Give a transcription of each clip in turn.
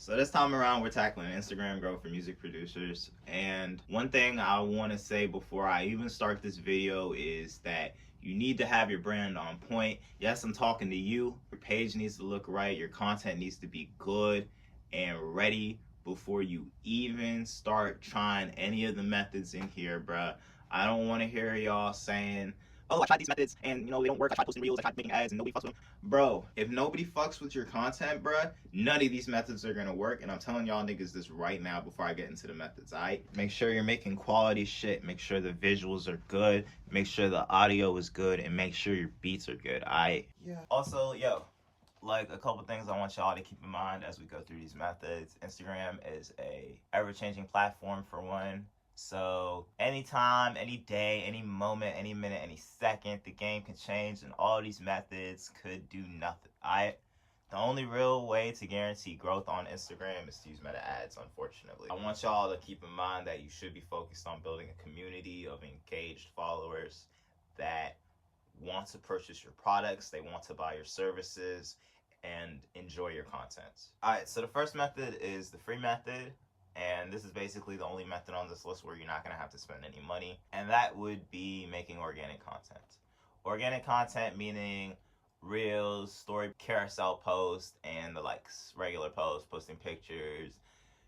So this time around, we're tackling Instagram growth for music producers. And one thing I want to say before I even start this video is that you need to have your brand on point. Yes, I'm talking to you. Your page needs to look right. Your content needs to be good and ready before you even start trying any of the methods in here, bruh. I don't want to hear y'all saying, oh, I tried these methods and they don't work. I tried posting reels, I tried making ads, and nobody fucks with them. Bro, if nobody fucks with your content, bruh, none of these methods are gonna work. And I'm telling y'all niggas this right now before I get into the methods, alright? Make sure you're making quality shit. Make sure the visuals are good. Make sure the audio is good, and make sure your beats are good, alright? Yeah. Also, like a couple things I want y'all to keep in mind as we go through these methods. Instagram is a ever-changing platform for one. So anytime, any day, any moment, any minute, any second, the game can change, and all these methods could do nothing. The only real way to guarantee growth on Instagram is to use meta ads, unfortunately. I want y'all to keep in mind that you should be focused on building a community of engaged followers that want to purchase your products, they want to buy your services, and enjoy your content. Alright, so the first method is the free method. And this is basically the only method on this list where you're not going to have to spend any money. And that would be making organic content. Organic content meaning reels, story carousel posts, and the likes. Regular posts, posting pictures,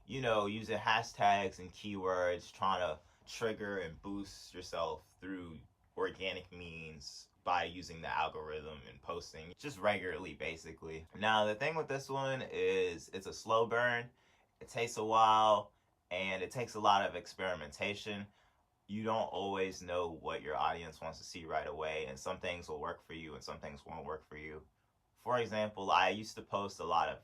using hashtags and keywords, trying to trigger and boost yourself through organic means by using the algorithm and posting just regularly, basically. Now, the thing with this one is it's a slow burn. It takes a while, and it takes a lot of experimentation. You don't always know what your audience wants to see right away, and some things will work for you and some things won't work for you. For example, I used to post a lot of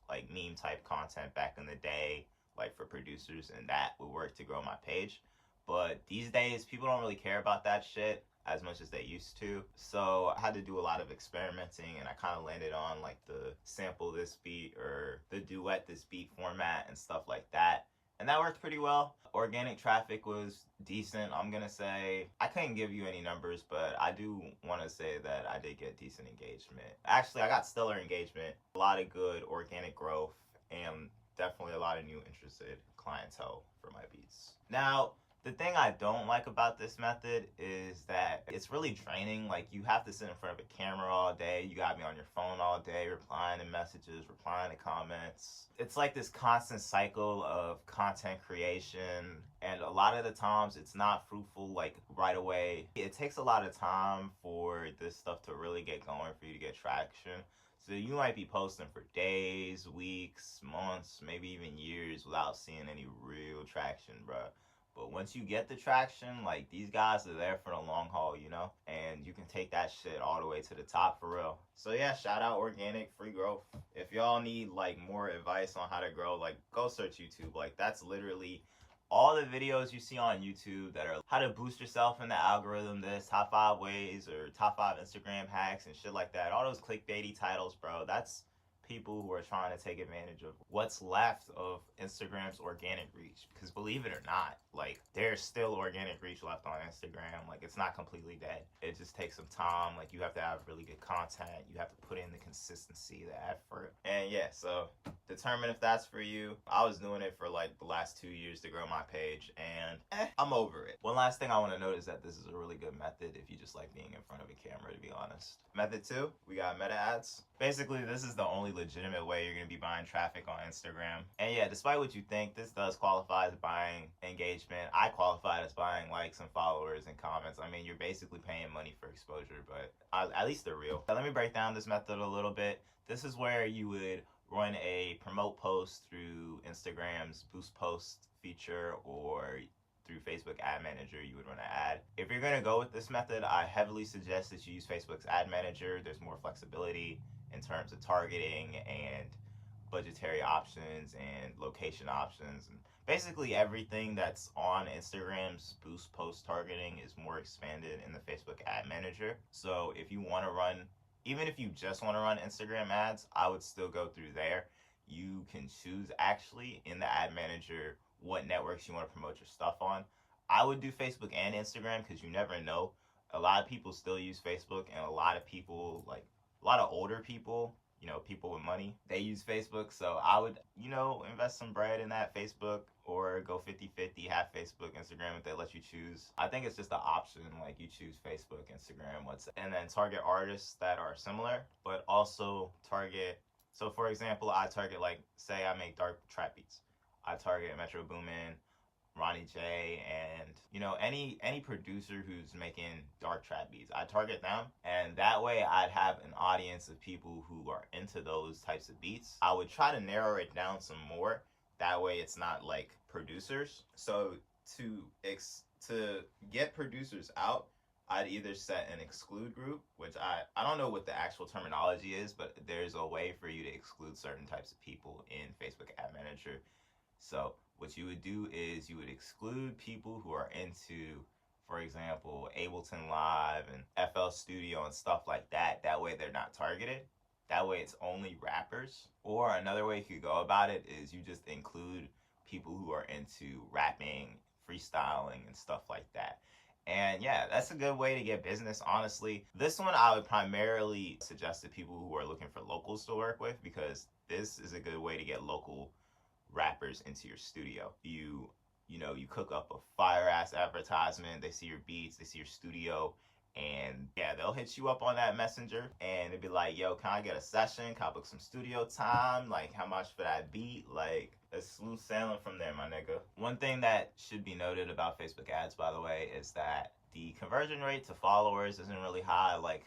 like meme type content back in the day, like for producers, and that would work to grow my page. But these days, people don't really care about that shit as much as they used to. So I had to do a lot of experimenting, and I kind of landed on like the sample this beat or the duet this beat format and stuff like that. And that worked pretty well. Organic traffic was decent, I'm gonna say. I couldn't give you any numbers, but I do want to say that I did get decent engagement. Actually, I got stellar engagement, a lot of good organic growth, and definitely a lot of new interested clientele for my beats. Now, the thing I don't like about this method is that it's really draining. Like, you have to sit in front of a camera all day. You gotta be on your phone all day, replying to messages, replying to comments. It's like this constant cycle of content creation, and a lot of the times it's not fruitful like right away. It takes a lot of time for this stuff to really get going, for you to get traction. So you might be posting for days, weeks, months, maybe even years without seeing any real traction, bruh. But once you get the traction, like, these guys are there for the long haul, and you can take that shit all the way to the top for real. So yeah, shout out organic free growth. If y'all need like more advice on how to grow, like, go search YouTube. Like, that's literally all the videos you see on YouTube that are how to boost yourself in the algorithm, this top 5 ways or top 5 Instagram hacks and shit like that. All those clickbaity titles, bro, that's people who are trying to take advantage of what's left of Instagram's organic reach. Because believe it or not, like, there's still organic reach left on Instagram. Like, it's not completely dead. It just takes some time. Like, you have to have really good content. You have to put in the consistency, the effort. And yeah, so determine if that's for you. I was doing it for like the last 2 years to grow my page, and I'm over it. One last thing I want to note is that this is a really good method if you just like being in front of a camera, to be honest. Method 2, we got meta ads. Basically, this is the only legitimate way you're going to be buying traffic on Instagram. And yeah, despite what you think, this does qualify as buying engagement. I qualify it as buying likes and followers and comments. I mean, you're basically paying money for exposure, but at least they're real. Now, let me break down this method a little bit. This is where you would run a promote post through Instagram's boost post feature, or through Facebook Ad Manager, you would run an ad. If you're gonna go with this method, I heavily suggest that you use Facebook's Ad Manager. There's more flexibility in terms of targeting and budgetary options and location options, and basically everything that's on Instagram's boost post targeting is more expanded in the Facebook Ad Manager. So if you want to run, even if you just want to run Instagram ads, I would still go through there. You can choose actually in the Ad Manager what networks you want to promote your stuff on. I would do Facebook and Instagram because you never know. A lot of people still use Facebook, and a lot of people, like a lot of older people, people with money, they use Facebook. So I would, invest some bread in that Facebook, or go 50-50, have Facebook, Instagram if they let you choose. I think it's just an option, like you choose Facebook, Instagram, and then target artists that are similar, but also target. So for example, I target, like, say I make dark trap beats. I target Metro Boomin, Ronnie J, and any producer who's making dark trap beats. I target them, and that way I'd have an audience of people who are into those types of beats. I would try to narrow it down some more. That way it's not like producers. So to get producers out, I'd either set an exclude group, which I don't know what the actual terminology is, but there's a way for you to exclude certain types of people in Facebook Ad Manager. So what you would do is you would exclude people who are into, for example, Ableton Live and FL Studio and stuff like that. That way they're not targeted. That way it's only rappers. Or another way you could go about it is you just include people who are into rapping, freestyling, and stuff like that. And yeah, that's a good way to get business, honestly. This one I would primarily suggest to people who are looking for locals to work with, because this is a good way to get local rappers into your studio. You cook up a fire ass advertisement, they see your beats, they see your studio, and yeah, they'll hit you up on that messenger and they'll be like, yo, can I get a session? Can I book some studio time? Like, how much for that beat? Like, it's smooth sailing from there, my nigga. One thing that should be noted about Facebook ads, by the way, is that the conversion rate to followers isn't really high. Like,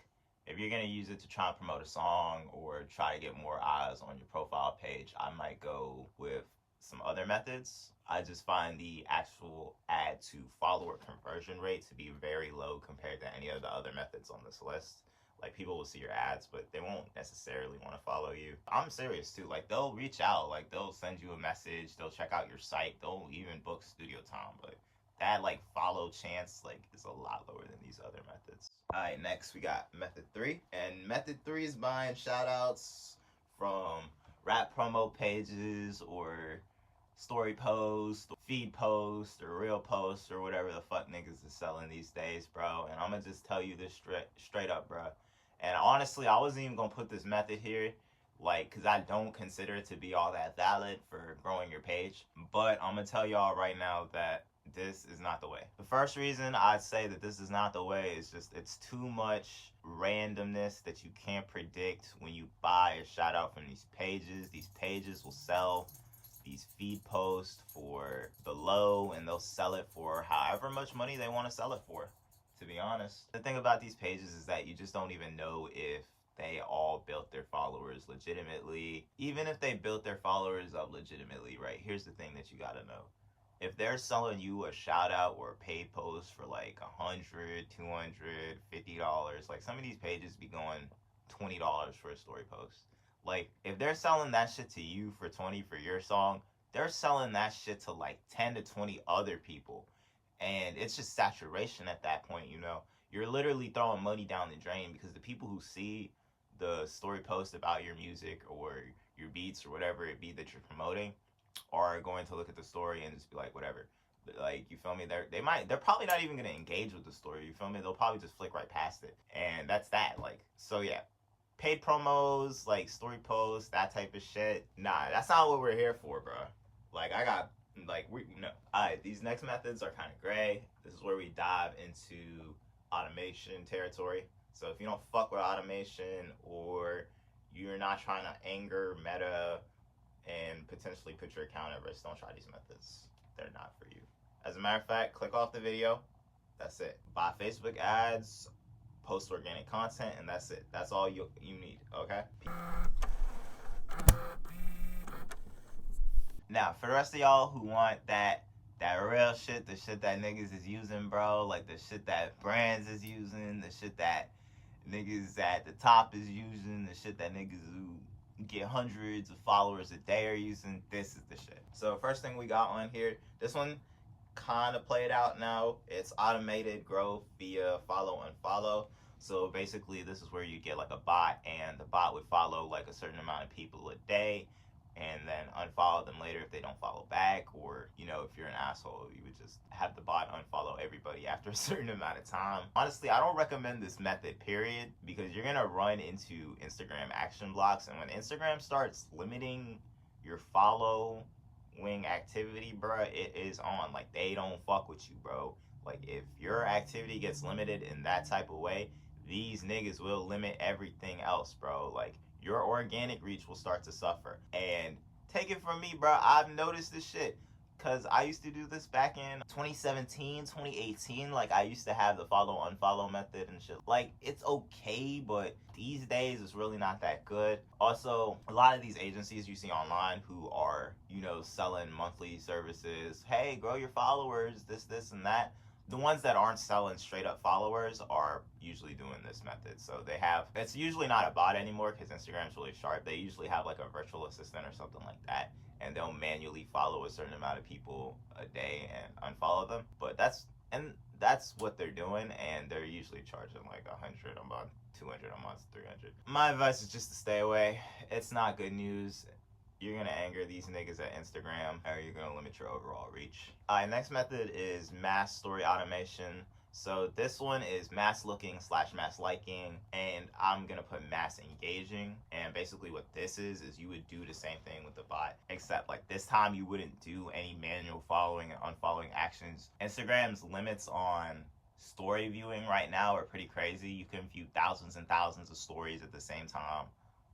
if you're going to use it to try and promote a song or try to get more eyes on your profile page, I might go with some other methods. I just find the actual ad to follower conversion rate to be very low compared to any of the other methods on this list. Like, people will see your ads, but they won't necessarily want to follow you. I'm serious too. Like, they'll reach out, like they'll send you a message, they'll check out your site, they'll even book studio time, but that like follow chance like is a lot lower than these other methods. All right, next we got method 3, and method 3 is buying shout outs from rap promo pages or story post, feed post, or real post, or whatever the fuck niggas is selling these days, bro. And I'm gonna just tell you this straight up, bro. And honestly, I wasn't even gonna put this method here, like, cause I don't consider it to be all that valid for growing your page. But I'm gonna tell y'all right now that this is not the way. The first reason I'd say that this is not the way is just it's too much randomness that you can't predict when you buy a shout out from these pages. These pages will sell these feed posts for the low, and they'll sell it for however much money they want to sell it for, to be honest. The thing about these pages is that you just don't even know if they all built their followers legitimately. Even if they built their followers up legitimately, right? Here's the thing that you gotta know. If they're selling you a shout out or a paid post for like $100, $200, $50, like some of these pages be going $20 for a story post. Like, if they're selling that shit to you for 20 for your song, they're selling that shit to like 10 to 20 other people. And it's just saturation at that point, You're literally throwing money down the drain, because the people who see the story post about your music or your beats or whatever it be that you're promoting are going to look at the story and just be like, whatever. But like, you feel me? They're probably not even gonna engage with the story. You feel me? They'll probably just flick right past it. And that's that. Like, so yeah. Paid promos, like story posts, that type of shit. Nah, that's not what we're here for, bro. Like, Alright, these next methods are kind of gray. This is where we dive into automation territory. So if you don't fuck with automation, or you're not trying to anger Meta and potentially put your account at risk, don't try these methods. They're not for you. As a matter of fact, click off the video. That's it. Buy Facebook ads, post organic content, and that's it. That's all you need, okay? Now, for the rest of y'all who want that real shit, the shit that niggas is using, bro, like the shit that brands is using, the shit that niggas at the top is using, the shit that niggas who get hundreds of followers a day are using, this is the shit. So first thing we got on here, this one kind of played out now. It's automated growth via follow unfollow. So basically this is where you get like a bot, and the bot would follow like a certain amount of people a day and then unfollow them later if they don't follow back, or know, if you're an asshole, you would just have the bot unfollow everybody after a certain amount of time. Honestly, I don't recommend this method, period, because you're gonna run into Instagram action blocks, and when Instagram starts limiting your following activity, bruh, it is on. Like, they don't fuck with you, bro. Like, if your activity gets limited in that type of way, these niggas will limit everything else, bro. Like, your organic reach will start to suffer. And take it from me, bro, I've noticed this shit. Because I used to do this back in 2017, 2018. Like, I used to have the follow unfollow method and shit. Like, it's okay, but these days it's really not that good. Also, a lot of these agencies you see online who are, you know, selling monthly services, hey, grow your followers, this, and that. The ones that aren't selling straight up followers are usually doing this method. So they have, it's usually not a bot anymore because Instagram's really sharp. They usually have like a virtual assistant or something like that, and they'll manually follow a certain amount of people a day and unfollow them. But that's what they're doing, and they're usually charging like 100 a month, 200 a month, 300. My advice is just to stay away. It's not good news. You're gonna anger these niggas at Instagram, or you're gonna limit your overall reach. Next method is mass story automation. So this one is mass looking / mass liking, and I'm gonna put mass engaging. And basically what this is you would do the same thing with the bot, except like this time you wouldn't do any manual following and unfollowing actions. Instagram's limits on story viewing right now are pretty crazy. You can view thousands and thousands of stories at the same time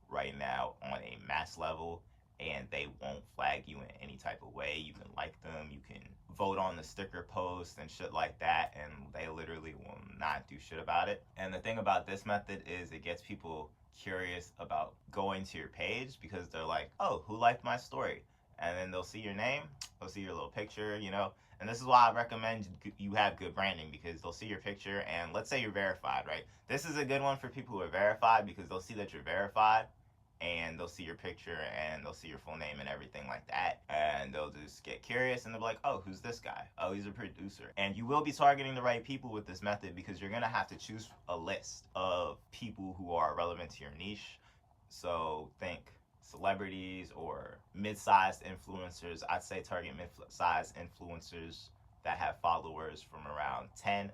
right now on a mass level, and they won't flag you in any type of way. You can like them, you can vote on the sticker post and shit like that, and they literally will not do shit about it. And the thing about this method is it gets people curious about going to your page because they're like, oh, who liked my story? And then they'll see your name, they'll see your little picture, you know. And this is why I recommend you have good branding, because they'll see your picture, and let's say you're verified, right? This is a good one for people who are verified because they'll see that you're verified, and they'll see your picture and they'll see your full name and everything like that, and they'll just get curious and they'll be like, oh, who's this guy? Oh, he's a producer. And you will be targeting the right people with this method because you're gonna have to choose a list of people who are relevant to your niche. So think celebrities or mid-sized influencers. I'd say target mid-sized influencers that have followers from around 10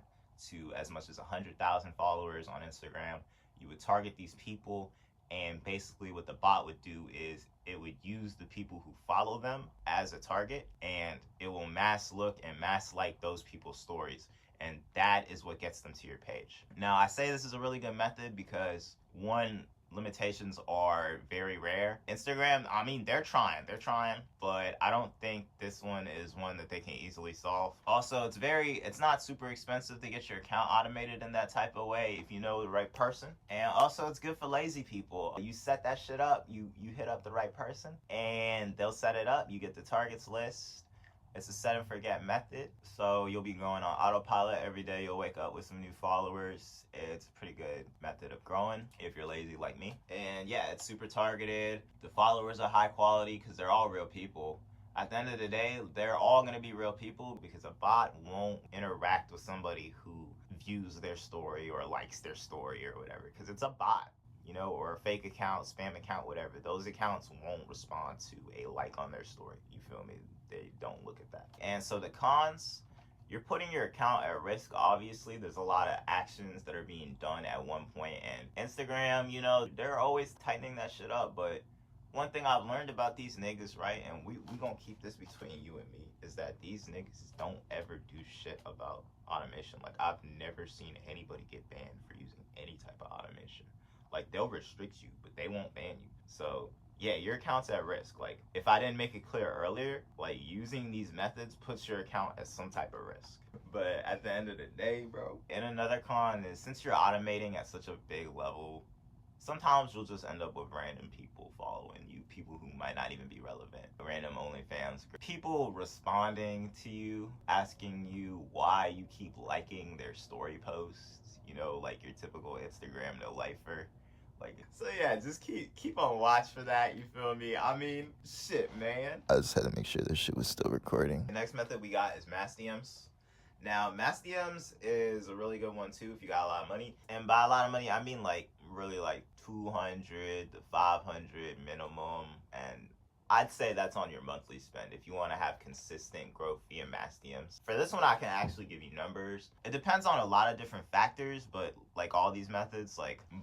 to as much as 100,000 followers on Instagram. You would target these people, and basically what the bot would do is it would use the people who follow them as a target, and it will mass look and mass like those people's stories. And that is what gets them to your page. Now, I say this is a really good method because, one, limitations are very rare. Instagram, I mean, they're trying, but I don't think this one is one that they can easily solve. Also, it's not super expensive to get your account automated in that type of way if you know the right person. And also, it's good for lazy people. You set that shit up, you hit up the right person, and they'll set it up. You get the targets list. It's a set and forget method, so you'll be going on autopilot every day. You'll wake up with some new followers. It's a pretty good method of growing if you're lazy like me. And yeah, it's super targeted. The followers are high quality because they're all real people. At the end of the day, they're all going to be real people because a bot won't interact with somebody who views their story or likes their story or whatever, because it's a bot, you know, or a fake account, spam account, whatever. Those accounts won't respond to a like on their story. You feel me? They don't look at that. And so the cons, you're putting your account at risk. Obviously, there's a lot of actions that are being done at one point, and Instagram, you know, they're always tightening that shit up. But one thing I've learned about these niggas, right, and we gonna keep this between you and me, is that these niggas don't ever do shit about automation. Like, I've never seen anybody get banned for using any type of automation. Like, they'll restrict you, but they won't ban you. So yeah, your account's at risk. Like, if I didn't make it clear earlier, like, using these methods puts your account at some type of risk. But at the end of the day, bro, and another con is, since you're automating at such a big level, sometimes you'll just end up with random people following you, people who might not even be relevant, random OnlyFans, people responding to you, asking you why you keep liking their story posts, you know, like your typical Instagram no-lifer. Like, so yeah, just keep on watch for that, you feel me? I mean, shit, man. I just had to make sure this shit was still recording. The next method we got is mass DMs. Now, mass DMs is a really good one too if you got a lot of money. And by a lot of money, I mean like really like 200 to 500 minimum. And I'd say that's on your monthly spend if you want to have consistent growth via mass DMs. For this one, I can actually give you numbers. It depends on a lot of different factors, but like all these methods,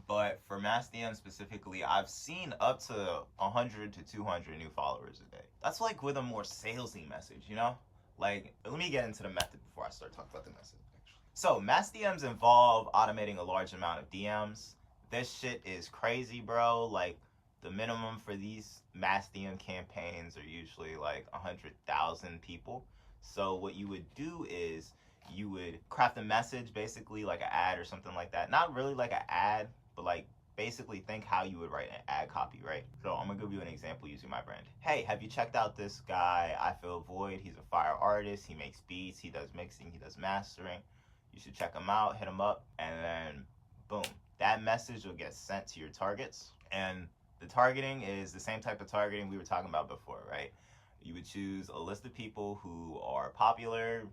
but for mass DMs specifically, I've seen up to 100 to 200 new followers a day. That's like with a more salesy message, you know? Like, let me get into the method before I start talking about the message, actually. So mass DMs involve automating a large amount of DMs. This shit is crazy, bro. Like, the minimum for these mass DM campaigns are usually like 100,000 people. So what you would do is you would craft a message, basically like an ad or something like that. Not really like an ad, but like basically think how you would write an ad copy, right? So I'm gonna give you an example using my brand. Hey, have you checked out this guy, I Feel Void? He's a fire artist. He makes beats, he does mixing, he does mastering. You should check him out, hit him up, and then boom. That message will get sent to your targets. And the targeting is the same type of targeting we were talking about before, right? You would choose a list of people who are popular,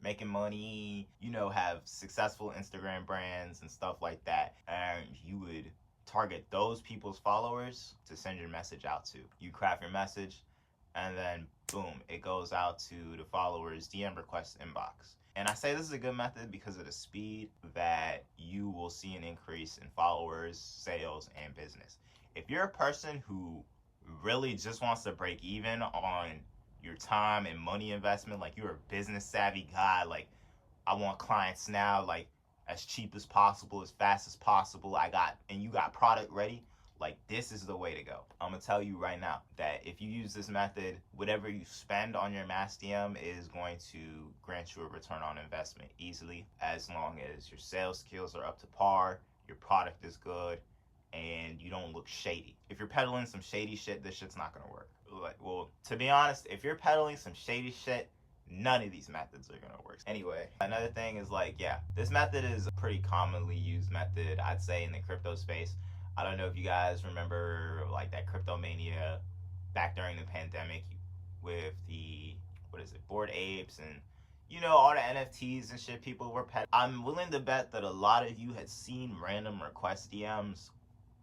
making money, you know, have successful Instagram brands and stuff like that. And you would target those people's followers to send your message out to. You craft your message, and then boom, it goes out to the followers' DM request inbox. And I say this is a good method because of the speed that you will see an increase in followers, sales, and business. If you're a person who really just wants to break even on your time and money investment, like you're a business savvy guy, like I want clients now, like as cheap as possible, as fast as possible, and you got product ready, like this is the way to go. I'm gonna tell you right now that if you use this method, whatever you spend on your mass DM is going to grant you a return on investment easily, as long as your sales skills are up to par, your product is good, and you don't look shady. If you're peddling some shady shit, this shit's not gonna work. Like, well, to be honest, if you're peddling some shady shit, none of these methods are gonna work. Anyway, another thing is like, yeah, this method is a pretty commonly used method, I'd say, in the crypto space. I don't know if you guys remember like that crypto mania back during the pandemic with the, Bored Apes and, you know, all the NFTs and shit people were I'm willing to bet that a lot of you had seen random request DMs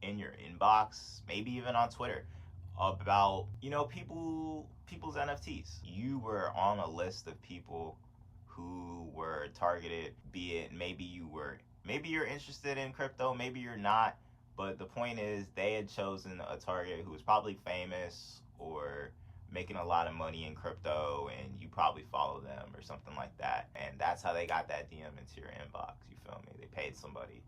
in your inbox, maybe even on Twitter, about, you know, people's NFTs. You were on a list of people who were targeted, be it maybe you're interested in crypto, maybe you're not, but the point is they had chosen a target who was probably famous or making a lot of money in crypto, and you probably follow them or something like that, and that's how they got that DM into your inbox. You feel me? They paid somebody.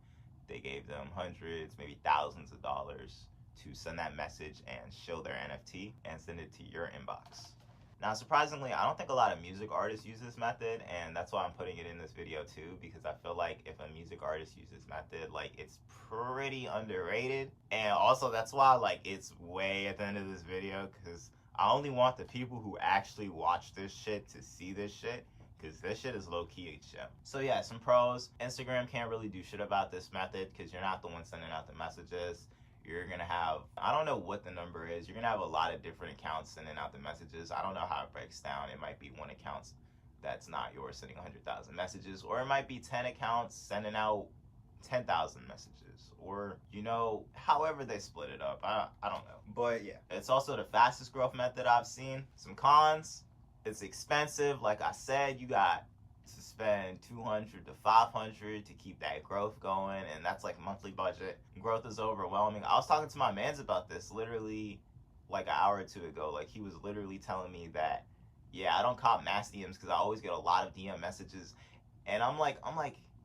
They gave them hundreds, maybe thousands of dollars to send that message and show their NFT and send it to your inbox. Now, surprisingly, I don't think a lot of music artists use this method, and that's why I'm putting it in this video too, because I feel like if a music artist uses this method, like, it's pretty underrated. And also, that's why, like, it's way at the end of this video, because I only want the people who actually watch this shit to see this shit, because this shit is low-key HM. So yeah, some pros. Instagram can't really do shit about this method because you're not the one sending out the messages. You're gonna have, I don't know what the number is, you're gonna have a lot of different accounts sending out the messages. I don't know how it breaks down. It might be one account that's not yours sending 100,000 messages, or it might be 10 accounts sending out 10,000 messages, or, you know, however they split it up. I don't know. But yeah, it's also the fastest growth method I've seen. Some cons: it's expensive. Like I said, you got to spend 200 to 500 to keep that growth going, and that's like a monthly budget. Growth is overwhelming. I was talking to my mans about this literally like an hour or two ago. Like, he was literally telling me that, yeah, I don't cop mass DMs because I always get a lot of DM messages, and I'm like,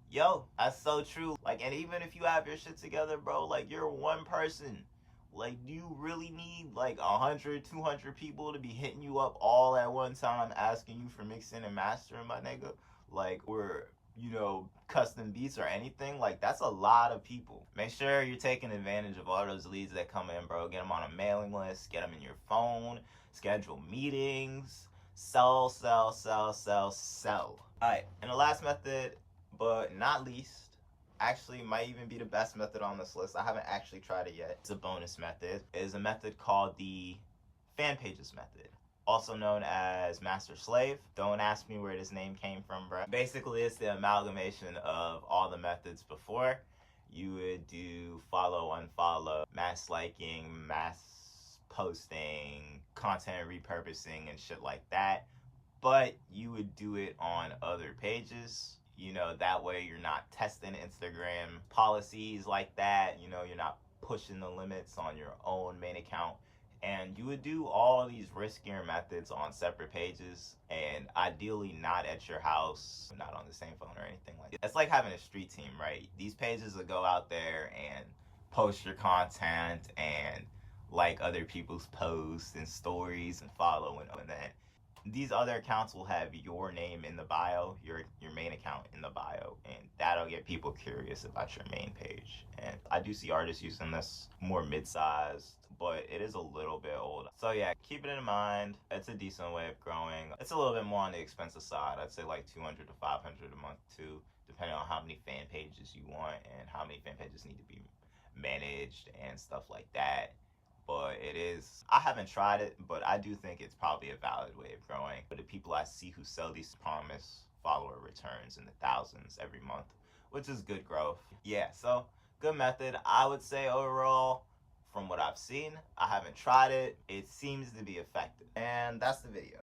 yo, that's so true. Like, and even if you have your shit together, bro, like, you're one person. Like, do you really need like 100, 200 people to be hitting you up all at one time asking you for mixing and mastering, my nigga? Like, or, you know, custom beats or anything? Like, that's a lot of people. Make sure you're taking advantage of all those leads that come in, bro. Get them on a mailing list, get them in your phone, schedule meetings, sell. Alright, and the last method, but not least, actually might even be the best method on this list. I haven't actually tried it yet. It's a bonus method. It is a method called the fan pages method, also known as master slave. Don't ask me where this name came from, bro. Basically, it's the amalgamation of all the methods before. You would do follow, unfollow, mass liking, mass posting, content repurposing, and shit like that. But you would do it on other pages. You know, that way you're not testing Instagram policies like that. You know, you're not pushing the limits on your own main account. And you would do all these riskier methods on separate pages, and ideally not at your house, not on the same phone or anything like that. It's like having a street team, right? These pages will go out there and post your content and like other people's posts and stories and follow, and then these other accounts will have your name in the bio, your main account in the bio, and that'll get people curious about your main page. And I do see artists using this more mid-sized, but it is a little bit old. So yeah, keep it in mind. It's a decent way of growing. It's a little bit more on the expensive side. I'd say like 200 to 500 a month too, depending on how many fan pages you want and how many fan pages need to be managed and stuff like that. But it is, I haven't tried it, but I do think it's probably a valid way of growing. But the people I see who sell these promise follower returns in the thousands every month, which is good growth. Yeah, so good method. I would say overall, from what I've seen, I haven't tried it, it seems to be effective. And that's the video.